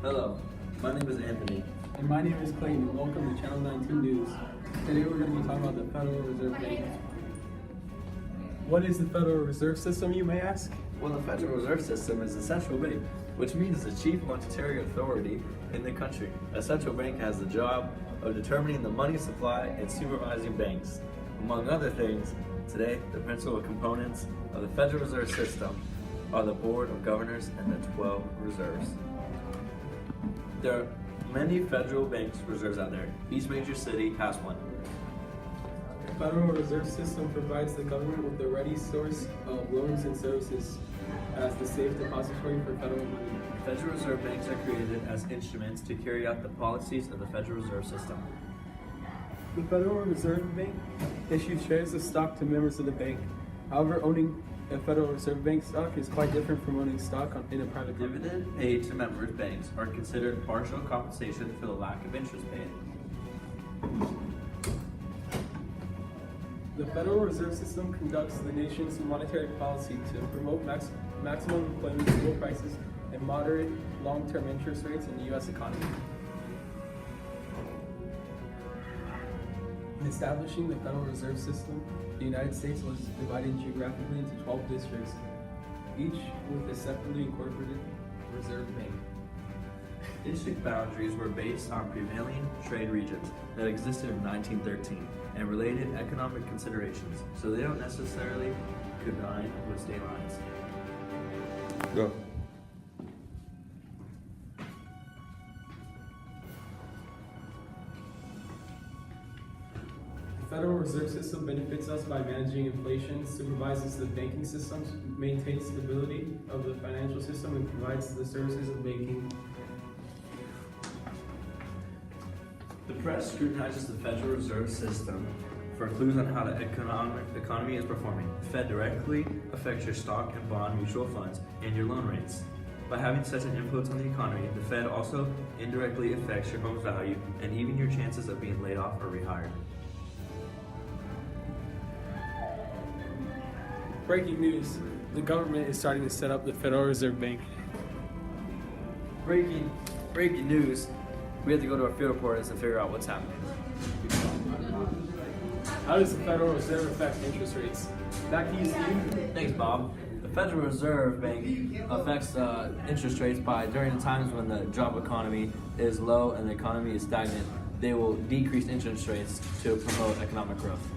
Hello, my name is Anthony. And my name is Clayton, and welcome to Channel 19 News. Today we're going to be talking about the Federal Reserve Bank. What is the Federal Reserve System, you may ask? Well, the Federal Reserve System is a central bank, which means the chief monetary authority in the country. A central bank has the job of determining the money supply and supervising banks. Among other things, today the principal components of the Federal Reserve System are the Board of Governors and the 12 reserves. There are many federal banks reserves out there. Each major city has one. The Federal Reserve System provides the government with a ready source of loans and services as the safe depository for federal money. Federal Reserve banks are created as instruments to carry out the policies of the Federal Reserve System. The Federal Reserve Bank issues shares of stock to members of the bank. However, owning a Federal Reserve Bank stock is quite different from owning stock in a private company. Dividend paid to members banks are considered partial compensation for the lack of interest paid. The Federal Reserve System conducts the nation's monetary policy to promote maximum employment, low prices, and moderate long-term interest rates in the U.S. economy. In establishing the Federal Reserve System, the United States was divided geographically into 12 districts, each with a separately incorporated reserve bank. District boundaries were based on prevailing trade regions that existed in 1913 and related economic considerations, so they don't necessarily combine with state lines. Go. The Federal Reserve System benefits us by managing inflation, supervises the banking systems, maintains stability of the financial system, and provides the services of banking. The press scrutinizes the Federal Reserve System for clues on how the economy is performing. The Fed directly affects your stock and bond mutual funds and your loan rates. By having such an influence on the economy, the Fed also indirectly affects your home's value and even your chances of being laid off or rehired. Breaking news, the government is starting to set up the Federal Reserve Bank. Breaking news, we have to go to our field reporters and figure out what's happening. How does the Federal Reserve affect interest rates? Back to you, Steve. Thanks, Bob. The Federal Reserve Bank affects interest rates by during the times when the job economy is low and the economy is stagnant, they will decrease interest rates to promote economic growth.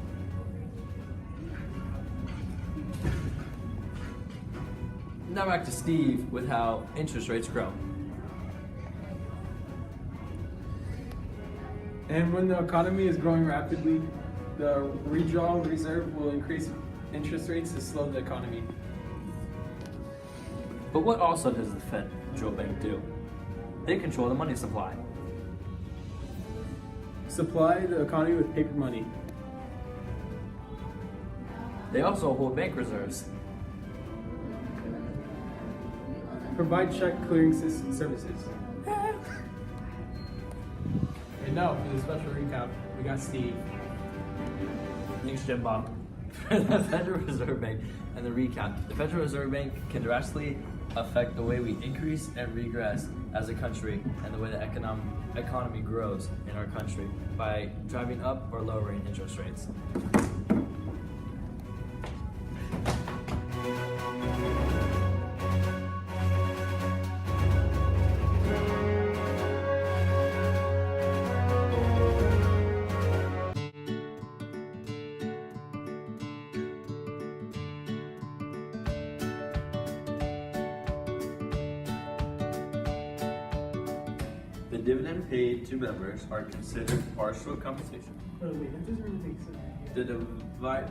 Now back to Steve with how interest rates grow. And when the economy is growing rapidly, the withdrawal reserve will increase interest rates to slow the economy. But what also does the Federal Bank do? They control the money supply. Supply the economy with paper money. They also hold bank reserves. Provide check clearing services. And now for the special recap, we got Steve. Thanks, Jim Bob. For the Federal Reserve Bank and the recap, the Federal Reserve Bank can drastically affect the way we increase and regress as a country and the way the economy grows in our country by driving up or lowering interest rates. The dividend paid to members are considered partial compensation. Wait, that doesn't really make sense. The divide.